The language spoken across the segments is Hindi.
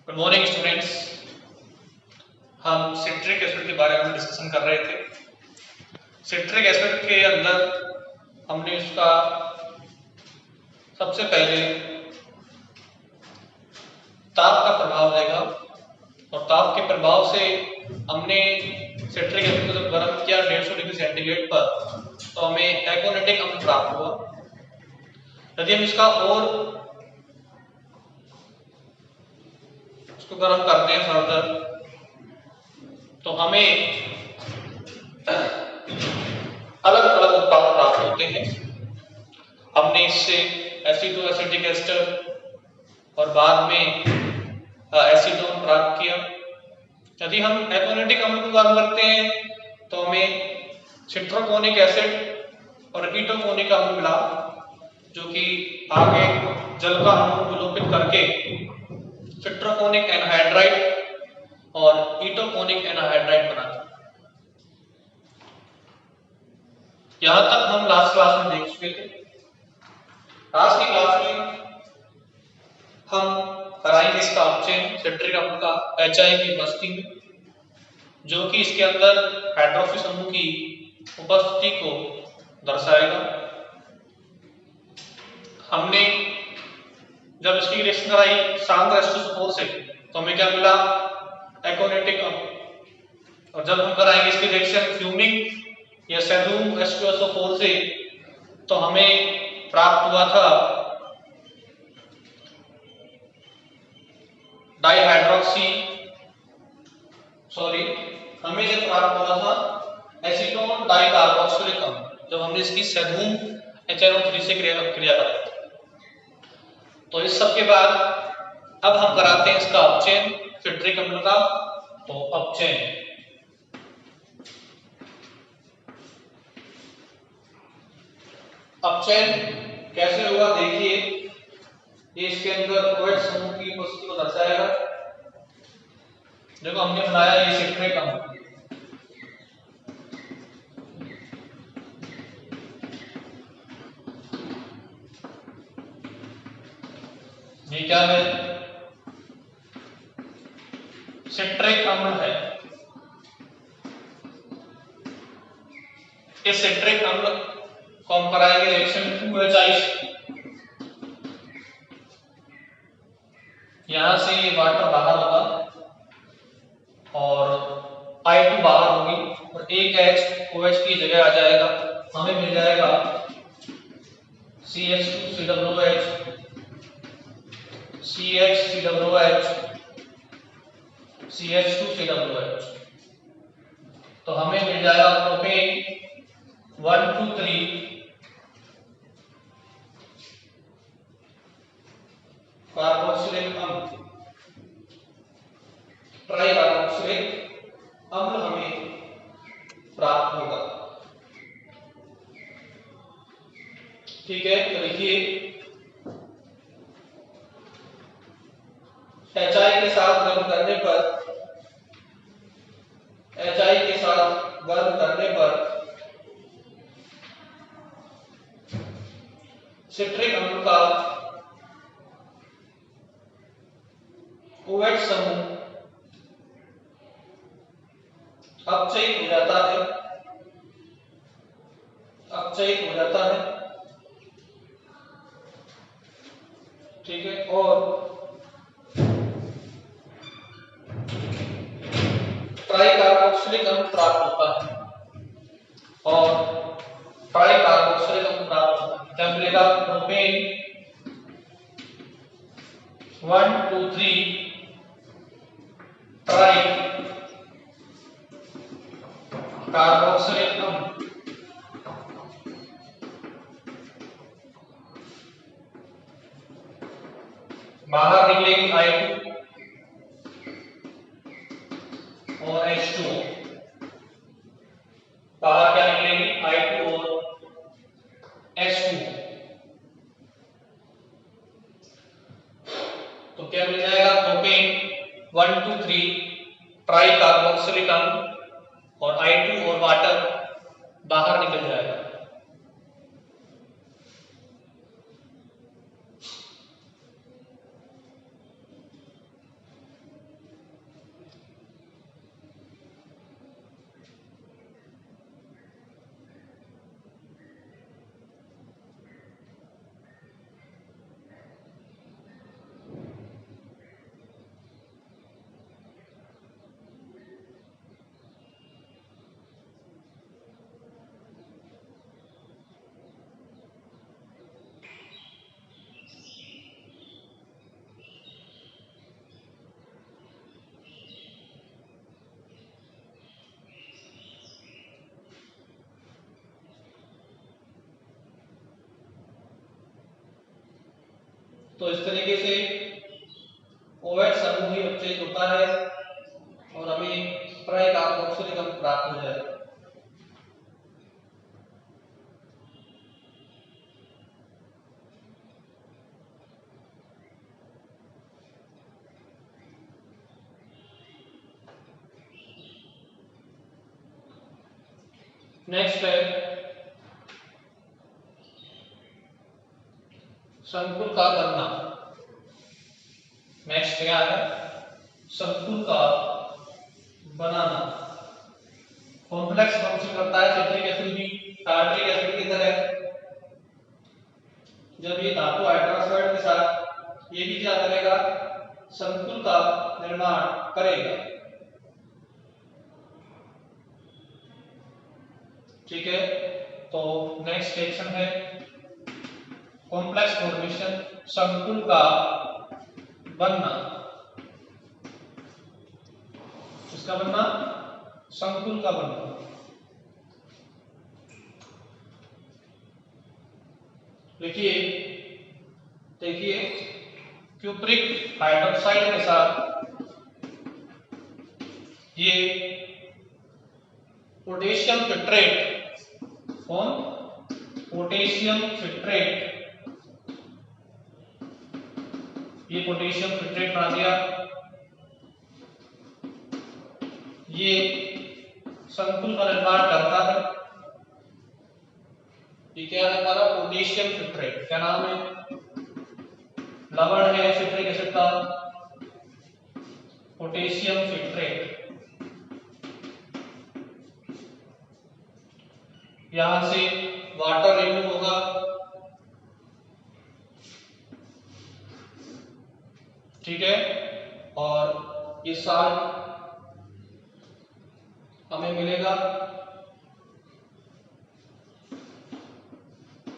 Good morning students. हम सिट्रिक एसिड के बारे में डिस्कशन कर रहे थे। सिट्रिक एसिड के अंदर हमने इसका सबसे पहले ताप का प्रभाव देखा और ताप के प्रभाव से हमने सिट्रिक एसिड को जब गर्म किया 150 डिग्री सेंटीग्रेड पर तो हमें एकोनेटिक अम्ल प्राप्त हुआ। यदि हम इसका और इसको गर्म करते हैं फर्दर तो हमें अलग अलग उत्पाद प्राप्त होते हैं। हमने इससे एसिडो एसिटिक एस्टर और बाद में एसीटोन प्राप्त किया। यदि हम एकोनेटिक अम्ल को गर्म करते हैं तो हमें सिट्रोकोनिक एसिड और कीटोकोनिक अम्ल मिला, जो कि आगे जल का अणु विलोपित करके सिट्रोकोनिक एनहाइड्राइड और कीटोकोनिक एनहाइड्राइड बनाता है। यहां तक हम लास्ट क्लास में देख चुके थे। आज की क्लास में हम कराएंगे इसका अपचयन सिट्रिक अम्ल का HI की उपस्थिति में, जो कि इसके अंदर हाइड्रोक्सी समूह की उपस्थिति को दर्शाएगा। हमने जब इसकी रिएक्शन कराई शांत H2SO4 से तो हमें क्या मिला? एकोनेटिक अम्ल। और जब हम कराएंगे इसकी रिएक्शन फ्यूमिंग या सैल्यूम H2SO4 से तो हमें प्राप्त हुआ था हमें जब प्राप्त हुआ था एसीटोन डाइकार्बोक्सिलिक अम्ल, जब हमने इसकी सैल्यूम HNO3 से क्रिया कराई। तो इस सब के बाद अब हम कराते हैं इसका अपचयन सिट्रिक अम्ल का। तो अपचयन कैसे होगा देखिए, ये इसके अंदर OH समूह की उपस्थिति को दर्शाएगा। देखो हमने बनाया ये सिट्रिक अम्ल, ये क्या है? सिट्रिक अम्ल है। इस सिट्रिक अम्ल को हम कराएंगे रिएक्शन 2HI से। यहां से ये वाटर बाहर होगा और I2 बाहर होगी और एक H OH की जगह आ जाएगा। हमें मिल जाएगा CH2COOH CH3OH CH2COOH। तो हमें मिल जाएगा प्रोपेन 1 2 3 कार्बोक्सिलिक अम्ल, ट्राई कार्बोक्सिलिक अम्ल हमें प्राप्त होगा। ठीक है, तो देखिए HI के साथ गर्म करने पर सिट्रिक अम्ल का OH समूह अपचयित हो जाता है। ठीक है, और ट्राइकार्बोक्सिलिक अम्ल प्राप्त होता है और ट्राइकार्बोक्सिलिक अम्ल प्राप्त होता है। क्या मिलेगा? प्रोपेन 1 2 3 ट्राई कार्बोक्सिलिक अम्ल। बाहर निकलेगी I2 और H2O। बाहर क्या निकलेगी? I2 और H2O। तो क्या मिल जाएगा? प्रोपेन 1 2 3 ट्राई कार्बोक्सिलिक अम्ल और I2 और वाटर बाहर निकल जाएगा। तो इस तरीके से OH समूह ही अपचयित होता है और हमें ट्राइकार्बोक्सिलिक अम्ल प्राप्त हो जाएगा। नेक्स्ट है संकुल का बनना। नेक्स्ट क्या है? संकुल का बनाना। कॉम्प्लेक्स फंक्शन करता है सिट्रिक एसिड भी टार्ट्रिक एसिड की तरह। जब ये धातु हाइड्रोक्साइड के साथ ये भी क्या करेगा? संकुल का निर्माण करेगा। ठीक है, तो नेक्स्ट सेक्शन है कॉम्प्लेक्स फॉर्मेशन, संकुल का बनना। किसका बनना? संकुल का बनना। देखिए क्यूप्रिक हाइड्रोक्साइड के साथ ये पोटेशियम फिट्रेट, कौन? पोटेशियम फिट्रेट, ये पोटेशियम फिट्रेट बना दिया। ये संकुल का निर्माण करता है। ये क्या है हमारा? पोटेशियम फिट्रेट। क्या नाम है? लवण है सिट्रिक एसिड का, पोटेशियम फिट्रेट। यहां से वाटर रिमूव होगा, ठीक है, और ये साल्ट हमें मिलेगा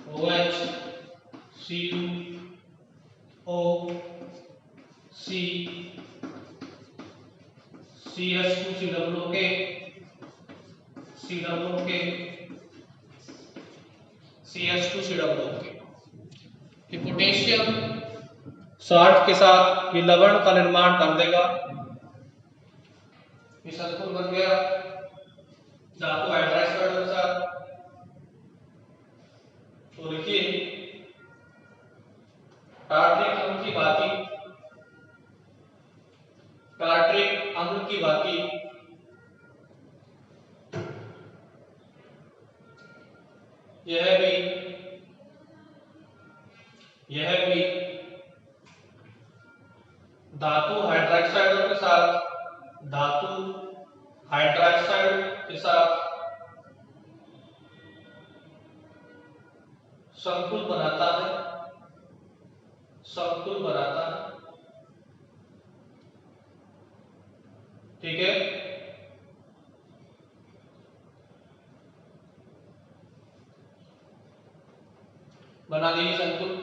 OH CuO C CH2COOK CH2COOK। ये पोटेशियम साल्ट के साथ ये लवण का निर्माण कर देगा। ये संकुल बन गया धातु हाइड्रोक्साइड के साथ। तो देखिए टार्ट्रिक अम्ल की भांति, टार्ट्रिक अम्ल की भांति यह भी धातु हाइड्रोक्साइड के साथ संकुल बनाता है, ठीक है। बना लीजिए संकुल।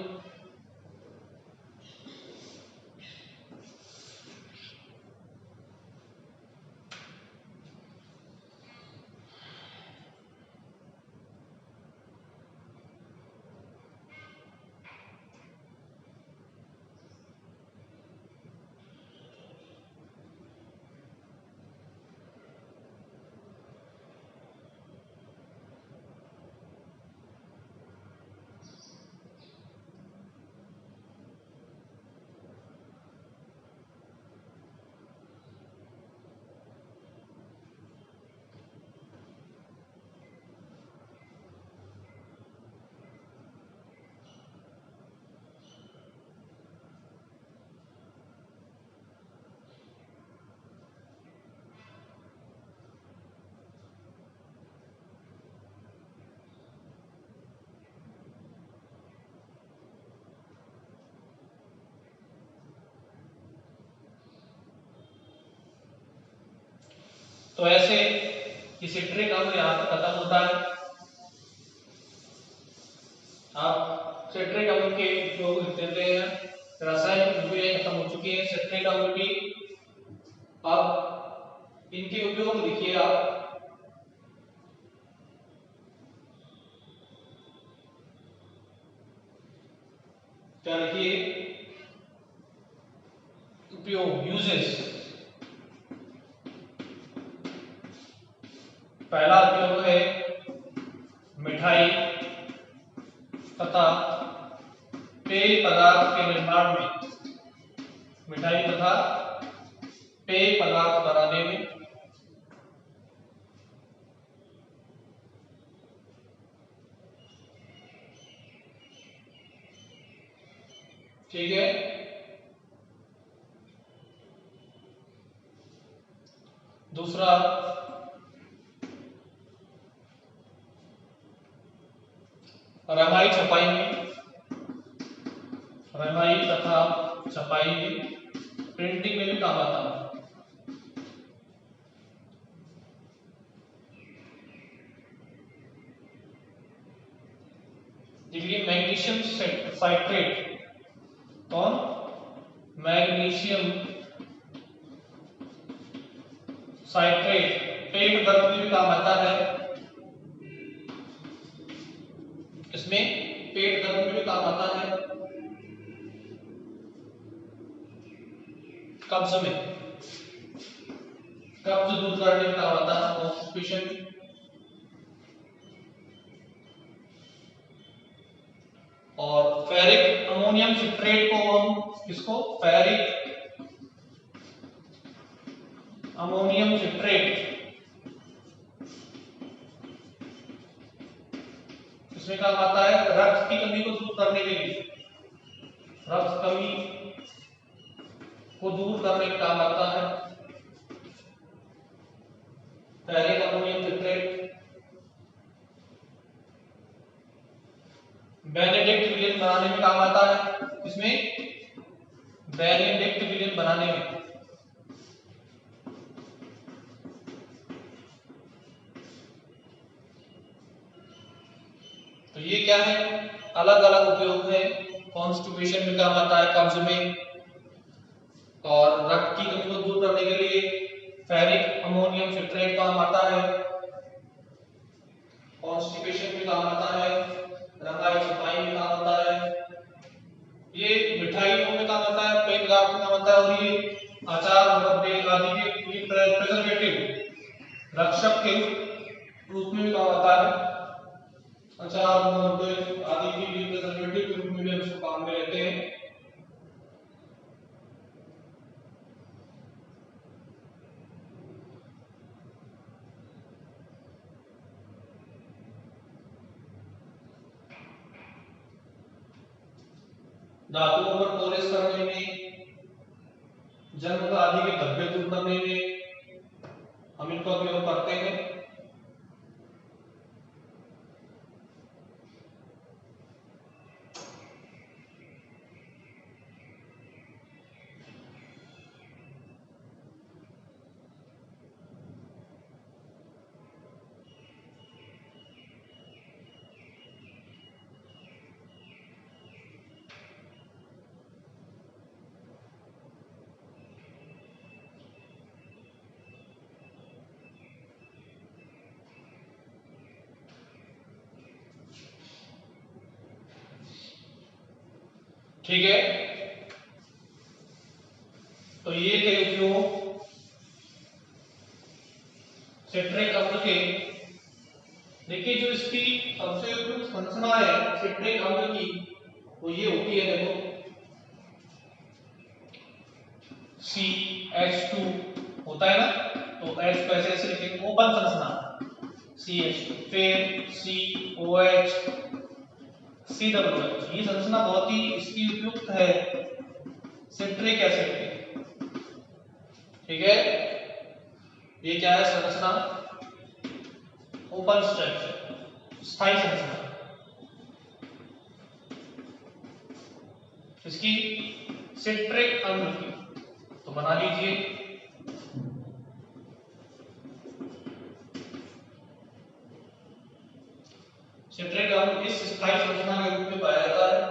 तो ऐसे ये सिट्रिक अम्ल यहाँ पर खत्म होता है। आप सिट्रिक अम्ल के उपयोग लिख देते हैं। रासायनिक अभिक्रियाएं खत्म हो चुकी है सिट्रिक अम्ल की। अब इनके उपयोग लिखिए आप। क्या लिखिए? उपयोग यूजेस। पहला उपयोग है मिठाई तथा पेय पदार्थ के निर्माण में, मिठाई तथा पेय पदार्थ बनाने में। ठीक है, दूसरा रंगाई छपाई में, रंगाई तथा छपाई में, प्रिंटिंग में भी काम आता है। देखिए मैग्नीशियम साइट्रेट, कौन? मैग्नीशियम साइट्रेट पेट दर्द में भी काम आता है। इसमें पेट दर्द में भी काम आता है। कब्ज में, कब्ज दूर करने में काम आता है, कॉन्स्टिपेशन। और फेरिक अमोनियम सिट्रेट को हम किसको? फेरिक अमोनियम सिट्रेट, इसमें काम आता है रक्त की कमी को दूर करने के लिए, रक्त कमी को दूर करने का काम आता है फेरिक अमोनियम सिट्रेट। बेनेडिक्ट विलियन बनाने में काम आता है, इसमें बेनेडिक्ट विलियन बनाने में। तो ये क्या है? अलग अलग उपयोग है। कॉन्स्टिपेशन में काम आता है, कब्ज में, और रक्त की कमी को दूर करने के लिए फेरिक अमोनियम सिट्रेट काम आता है, कॉन्स्टिपेशन में काम आता है, रंगाई छपाई में काम आता है, ये मिठाइयों में काम आता है, पेय पदार्थ में काम आता है, और ये अचार मुरब्बे आदि के प्रिजर्वेटिव रक्षक के रूप में भी काम आता है। अचार मुरब्बे आदि के लिए प्रिजर्वेटिव के रूप में भी हम इसको काम में लेते हैं। धातुओं पर पॉलिश करने में, जंग आदि के धब्बे दूर करने में हम इनका उपयोग करते हैं। ठीक है, तो ये थे उपयोग सिट्रिक अम्ल के। देखिए जो इसकी सबसे उपयुक्त संरचना है सिट्रिक अम्ल की, वो ये होती है, देखो CH2 होता है ना, तो H को ऐसे लिखेंगे, ओपन संरचना CH2, फिर COH, COH। ये संरचना बहुत ही इसकी उपयुक्त है सिट्रिक एसिड की। ठीक है, ये क्या है संरचना? ओपन स्ट्रक्चर, स्थायी संरचना। इसकी सिट्रिक अम्ल की, तो बना लीजिए सिट्रिक अम्ल इस स्थायी संरचना के रूप में पाया जाता है।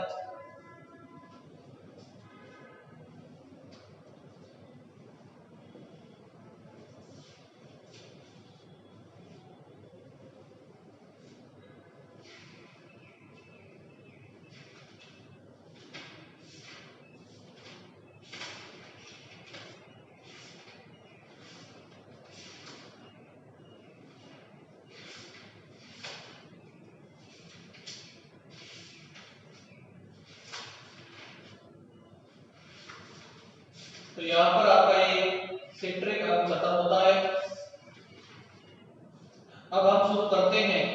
यहाँ पर आपका ये सिट्रिक अम्ल खत्म होता है। अब हम शुरू करते हैं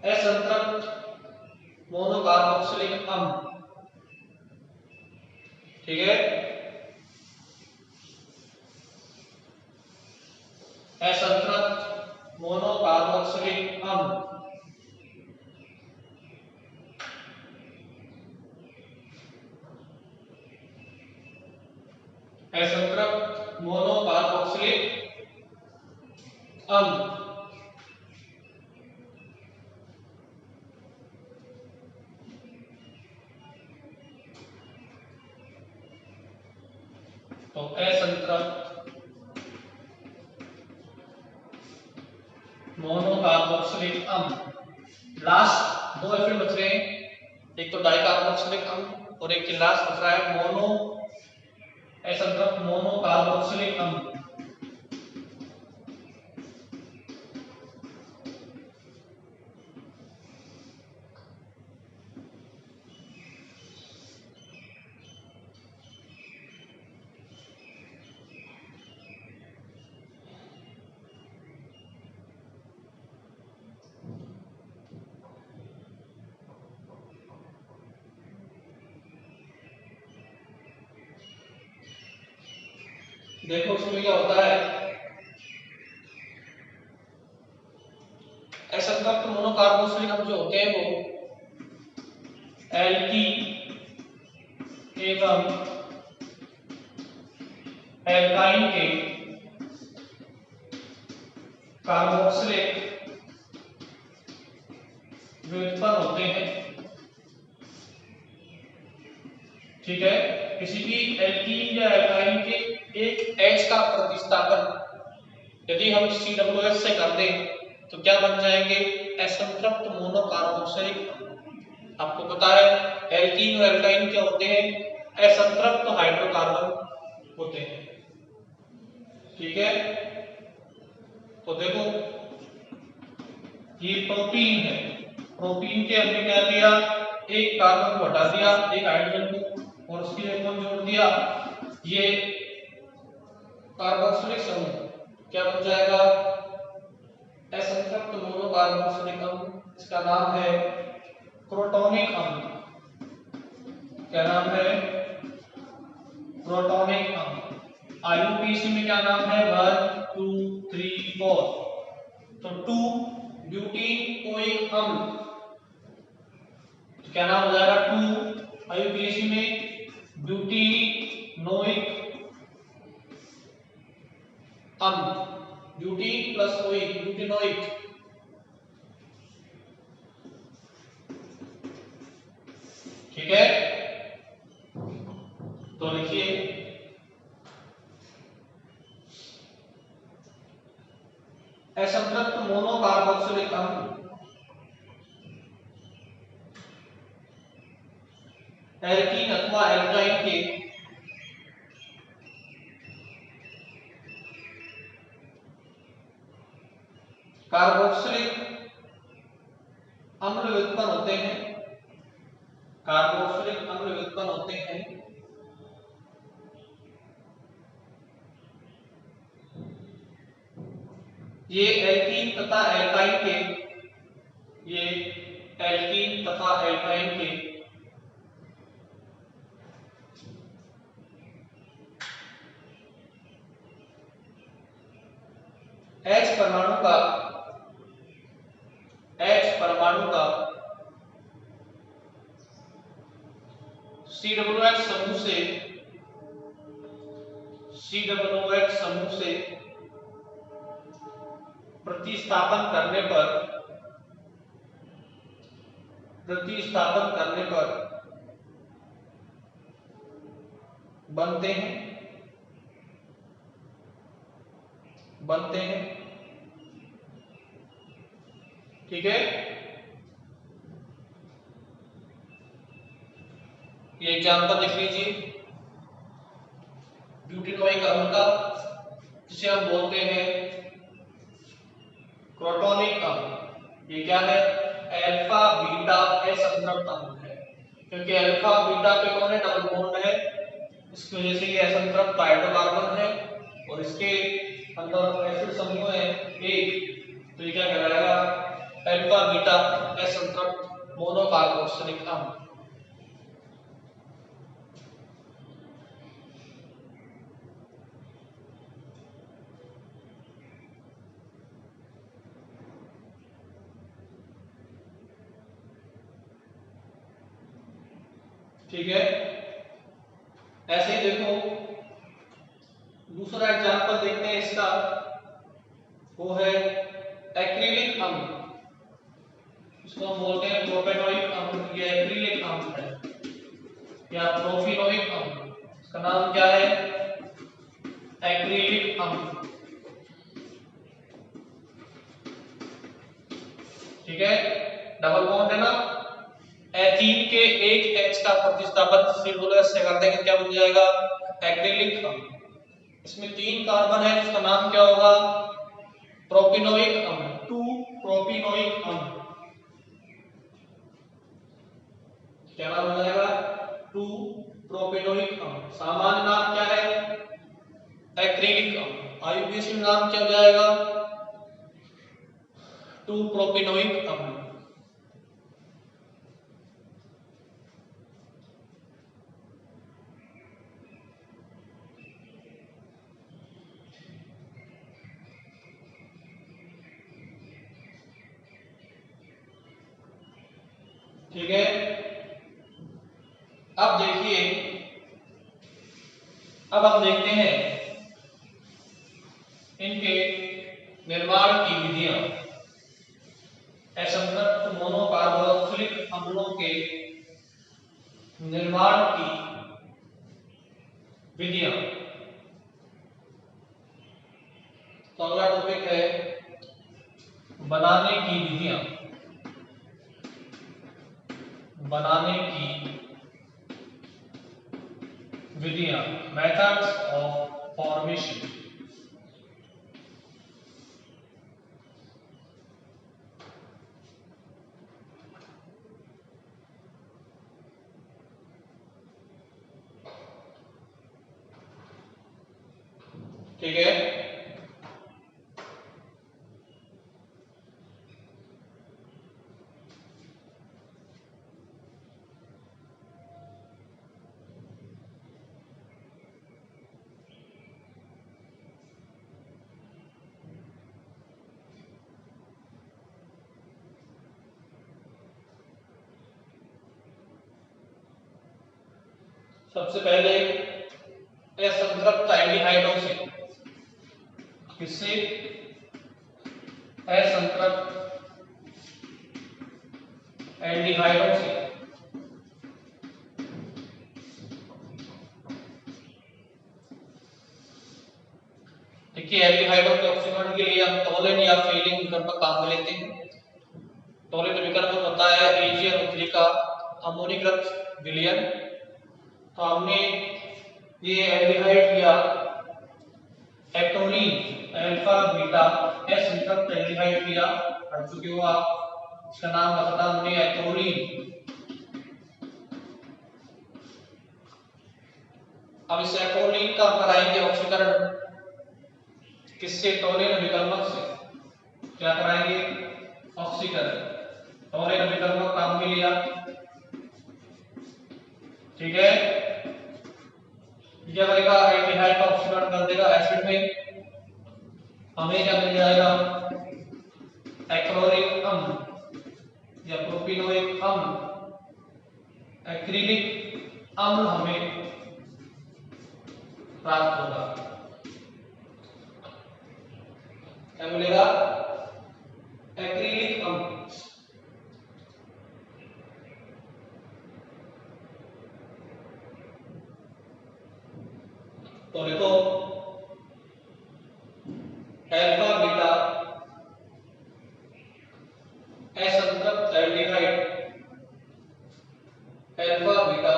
असंतृप्त मोनोकार्बोक्सिलिक अम्ल। ठीक है, असंतृप्त मोनोकार्बोक्सिलिक अम्ल। असंतृप्त मोनोकार्बोक्सिलिक अम्ल। तो असंतृप्त मोनोकार्बोक्सिलिक अम्ल। लास्ट दो एसिड बच रहे हैं, एक तो डाइकार्बोक्सिलिक अम्ल और एक लास्ट बच रहा है मोनो असंतृप्त मोनोकार्बोक्सिलिक अम्ल। देखो उसमें क्या होता है, असंतृप्त मोनोकार्बोक्सिलिक अम्ल जो होते हैं वो एल्कीन एवं एल्काइन के कार्बोक्सिलिक व्युत्पन्न होते हैं। ठीक है, किसी भी एल्कीन या एल्काइन के एक H का प्रतिस्थापन यदि हम COOH से कर दें तो क्या बन जाएंगे, असंतृप्त मोनोकार्बोक्सिलिक। आपको पता है एल्कीन और एल्काइन क्या होते हैं, असंतृप्त हाइड्रोकार्बन होते हैं। ठीक है, तो देखो ये प्रोटीन है, प्रोटीन के हमने क्या दिया, एक कार्बन को हटा दिया, एक हाइड्रोजन को, और उसके लिए कौन जोड़ दिया, ये कार्बोक्सिलिक समूह क्या बन जाएगा, असंतृप्त मोनोकार्बोक्सिलिक अम्ल। इसका नाम है क्रोटोनिक अम्ल। क्या नाम है, क्रोटोनिक अम्ल। आईयूपीएसी में क्या नाम है, 1 2 3 4। तो 2 ब्यूटीनोइक अम्ल, तो क्या नाम हो जाएगा, 2 आईयूपीएसी में ब्यूटीनोइक अम्ल। Butene plus oic, butenoic. ठीक है, तो लिखिए असंतृप्त मोनोकार्बोक्सिलिक अम्ल एल्कीन अथवा एल्काइन के कार्बोक्सिलिक अम्ल व्युत्पन्न होते हैं, कार्बोक्सिलिक अम्ल व्युत्पन्न होते हैं ये एल्कीन तथा एल्काइन के, ये एल्कीन तथा एल्काइन के H परमाणु का COOH समूह से प्रतिस्थापन करने पर बनते हैं। ठीक है, ये एग्जांपल लिख लीजिए ब्यूटीनोइक अम्ल का, जिसे हम बोलते हैं क्रोटोनिक अम्ल। ये क्या है, अल्फा बीटा असंतृप्त अम्ल है, क्योंकि अल्फा बीटा पे कौन है, डबल बॉन्ड है, इसकी वजह से ये असंतृप्त हाइड्रोकार्बन है और इसके अंदर एसिड समूह है एक, तो ये क्या कहलाएगा? अल्फा बीटा असंतृप्त मोनोकार्बोक्सिलिक अम्ल। ठीक है, ऐसे ही देखो दूसरा एग्जांपल देखते हैं इसका, वो है एक्रिलिक अम्ल। इसको हम बोलते हैं प्रोपेनोइक अम्ल या एक्रिलिक अम्ल है या प्रोफिनोइक अम्ल। इसका नाम क्या है? एक्रिलिक अम्ल। ठीक है, डबल बॉन्ड है ना, एथीन के एक H का प्रतिस्थापन सिंगुलर से कर देंगे, क्या बन जाएगा? एक्रिलिक अम्ल। इसमें 3 कार्बन है, जिसका नाम क्या होगा? प्रोपिनोइक अम्ल, 2 प्रोपिनोइक अम्ल। क्या नाम हो जाएगा? 2 प्रोपिनोइक अम्ल। सामान्य नाम क्या है? एक्रिलिक अम्ल। आईयूपीएसी नाम क्या हो जाएगा? 2 प्रोपिनोइक अम्ल। ठीक है, अब देखिए, अब हम देखते हैं इनके निर्माण की विधियां। असंतृप्त मोनोकार्बोक्सिलिक अम्लों के निर्माण की विधियां। तो अगला टॉपिक है बनाने की विधियां। बनाने की विधियां, मेथड्स ऑफ फॉर्मेशन। ठीक है, सबसे पहले असंतृप्त एल्डिहाइडों से, किससे? असंतृप्त एल्डिहाइडों से। देखिए, एल्डिहाइडों के ऑक्सीकरण के लिए हम टोलिन या फेलिन विकल्प का काम में लेते हैं। टोलिन विकल्प होता है एशियन उथली का अमोनीकृत विलयन। तो हमने ये एल्डिहाइड लिया एक्टोलिन अल्फा बीटा असंतृप्त एल्डिहाइड लिया, और चूंकि वो इसका नाम बताता हमने एक्टोलिन। अब इस एक्टोलिन का हम कराएंगे ऑक्सीकरण, किससे? टोलिन विकल्पक से। क्या कराएंगे? ऑक्सीकरण। टोलिन विकल्पक काम में लिया। ठीक है, क्या करेगा? एल्डिहाइड का ऑक्सीकरण कर देगा एसिड में, हमें क्या मिल जाएगा? एक्लोरिक अम्ल या प्रोपिनोइक अम्ल, एक्रिलिक अम्ल हमें प्राप्त होगा। क्या मिलेगा? एक्रिलिक अम्ल। तो देखो, अल्फा बीटा असंतृप्त एल्डिहाइड, अल्फा बीटा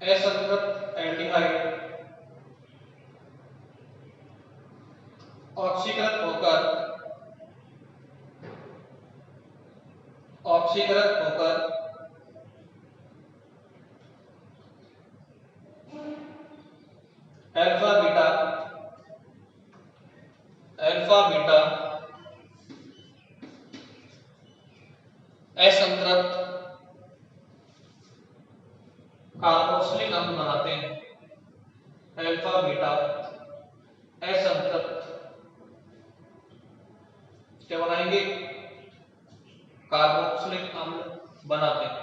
असंतृप्त एल्डिहाइड ऑक्सीकृत होकर अल्फा बीटा असंतृप्त कार्बोक्सिलिक अम्ल बनाते हैं। अल्फा बीटा असंतृप्त क्या बनाएंगे? कार्बोक्सिलिक अम्ल बनाते हैं।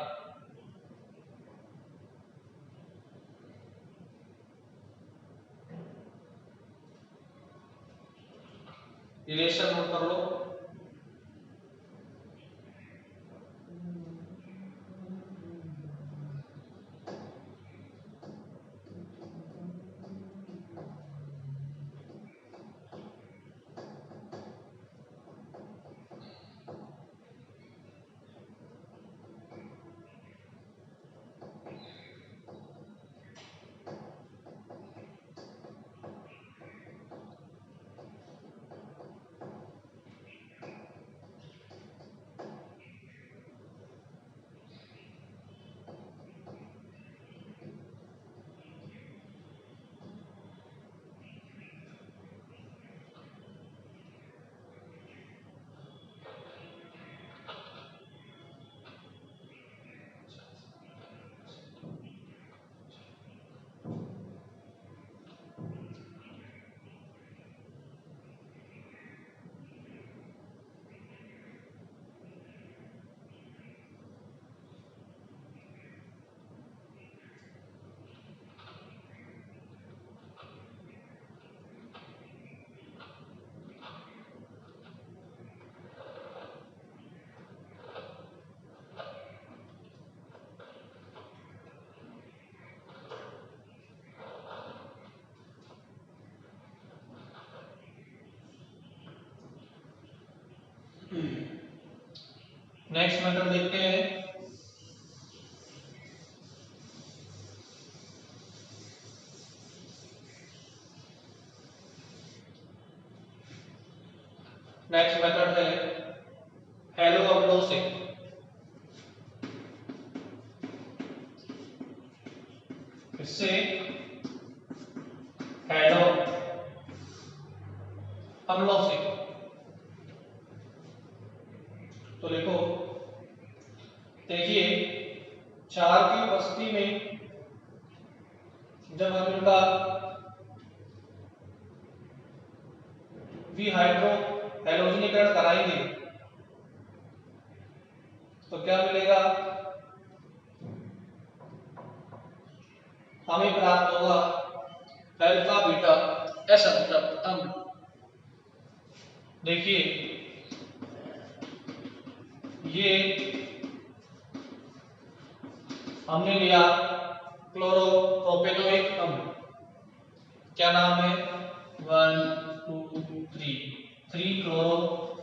रिलेशन नोट कर लो। नेक्स्ट मेथड देखते हैं। नेक्स्ट मेथड है हेलो अम्लों से। इससे हेलो अम्लों से तो लिखो, देखिए क्षार की उपस्थिति में जब हम इनका विहाइड्रो हैलोजनीकरण कराएंगे तो क्या मिलेगा? हमें प्राप्त होगा अल्फा बीटा असंतृप्त अम्ल। देखिए ये हमने लिया क्लोरोप्रोपेनोइक अम्ल। क्या नाम है? 1 2 3 क्लोरोप्रोपेनोइक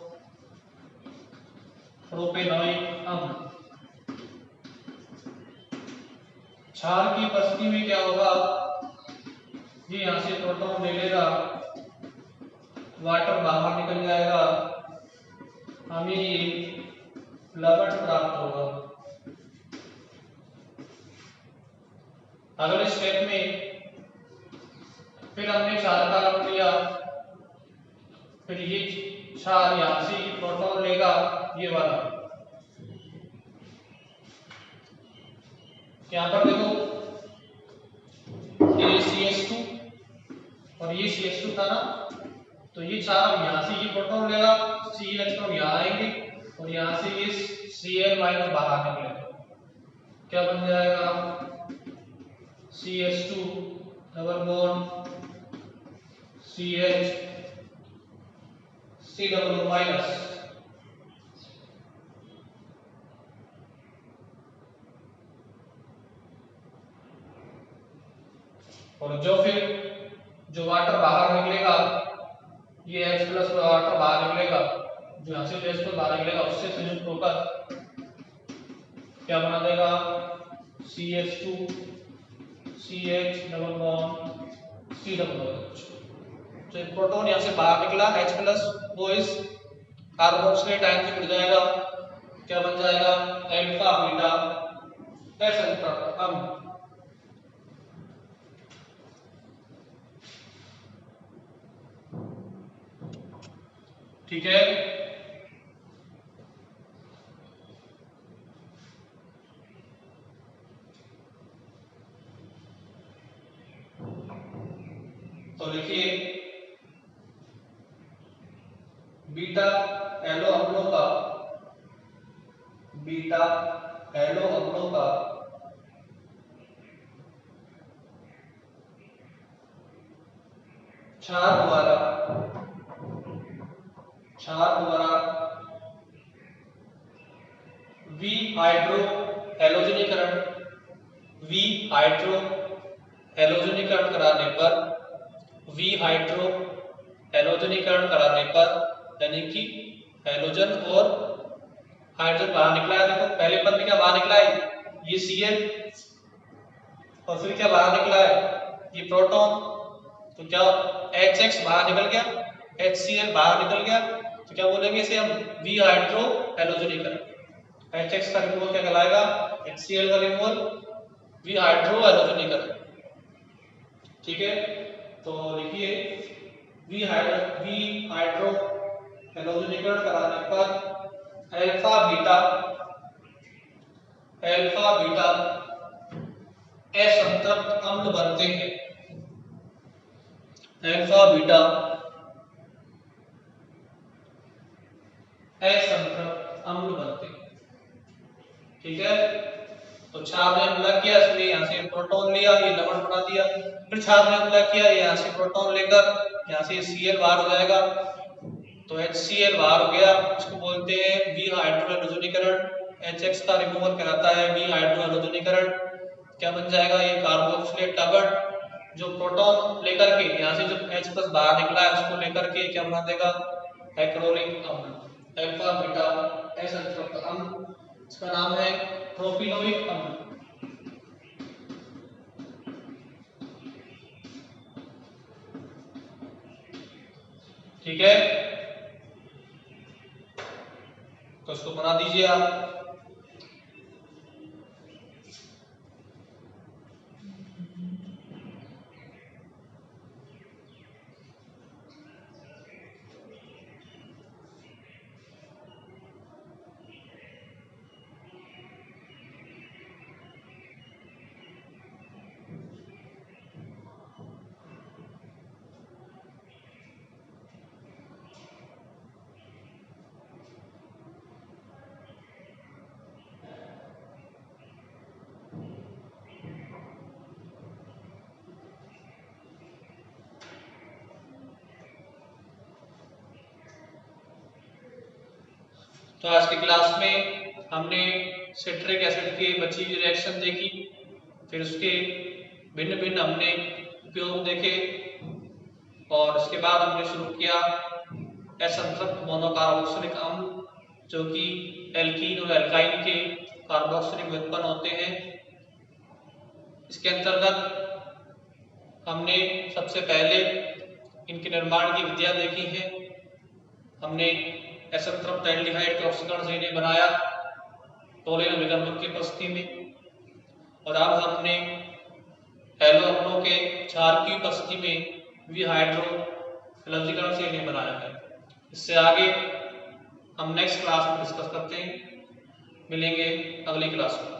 अम्ल। क्षार की उपस्थिति में क्या होगा? ये यहां से प्रोटॉन ले लेगा, वाटर बाहर निकल जाएगा, हमें ये लवण प्राप्त होगा। अगले स्टेप में फिर हमने क्षार का रख लिया, फिर ये क्षार यहां से प्रोटॉन लेगा, ये वाला। यहां पर देखो ये CH2 और ये CH2 था ना, तो ये क्षार अब यहां से ये प्रोटॉन लेगा, CH तो यहां आएंगे और यहां से ये Cl- बाहर निकलेगा। क्या बन जाएगा? CH2 double bond CH C double minus. और जो वाटर बाहर निकलेगा, ये H प्लस वाटर बाहर निकलेगा, जो यहाँ से H बाहर निकलेगा उससे संयुक्त होकर क्या बना देगा? CH2 CH double bond C double OH। तो प्रोटॉन यहाँ से बाहर निकला H प्लस, वो इस कार्बोक्सिलेट आयन से जुड़ जाएगा, क्या बन जाएगा? अल्फा बीटा असंतृप्त अम्ल। ठीक है। तो लिखिए बीटा एलो अम्लों का 4 द्वारा विहाइड्रो हैलोजनीकरण कराने पर यानी कि हैलोजन और हाइड्रोजन बाहर निकला है। देखो पहले पद में क्या बाहर निकला है, ये Cl, और फिर क्या बाहर निकला है, ये प्रोटॉन। तो क्या HX बाहर निकल गया, HCl बाहर निकल गया, तो क्या बोलेंगे इसे हम विहाइड्रो हैलोजनीकरण। HX का रिमूवल क्या कहलाएगा, HCl का रिमूवल विहाइड्रो हैलोजनीकरण। ठीक है, तो लिखिए विहाइड्रो हैलोजनीकरण कराने पर अल्फा बीटा असंतृप्त अम्ल बनते हैं। अल्फा बीटा असंतृप्त अम्ल बनते हैं। ठीक है, तो क्षार ने हमला किया, इसलिए यहाँ से प्रोटॉन लिया, ये लवण बना दिया। फिर क्षार ने हमला किया, यहाँ से प्रोटॉन लेकर यहाँ से Cl बाहर हो जाएगा, तो HCl बाहर हो गया, इसको बोलते हैं विहाइड्रो हैलोजनीकरण। HX का रिमूवल कहलाता है विहाइड्रो हैलोजनीकरण। क्या बन जाएगा, ये कार्बोक्सिलेट डबल, जो प्रोटॉन लेकर के यहाँ से जो H+ बाहर निकला है उसको लेकर के क्या बना देगा, हाइड्रोलिक अम्ल, अल्फा बीटा असंतृप्त अम्ल। इसका नाम है प्रोपिनोइक अम्ल। ठीक है, तो इसको बना दीजिए आप। तो आज की क्लास में हमने सिट्रिक एसिड की बची हुई रिएक्शन देखी, फिर उसके भिन्न भिन्न हमने उपयोग देखे, और उसके बाद हमने शुरू किया असंतृप्त मोनोकार्बोक्सिलिक अम्ल, जो कि एल्कीन और एल्काइन के कार्बोक्सिलिक में उत्पन्न होते हैं। इसके अंतर्गत हमने सबसे पहले इनके निर्माण की विधियां देखी है। हमने असंतृप्त एल्डिहाइड के ऑक्सीकरण से इन्हें बनाया टोलेनो विकर्मक की उपस्थिति में, और अब हमने हैलो अम्लों के क्षार की उपस्थिति में विहाइड्रो हैलोजनीकरण से इन्हें बनाया है। इससे आगे हम नेक्स्ट क्लास में डिस्कस करते हैं, मिलेंगे अगली क्लास में।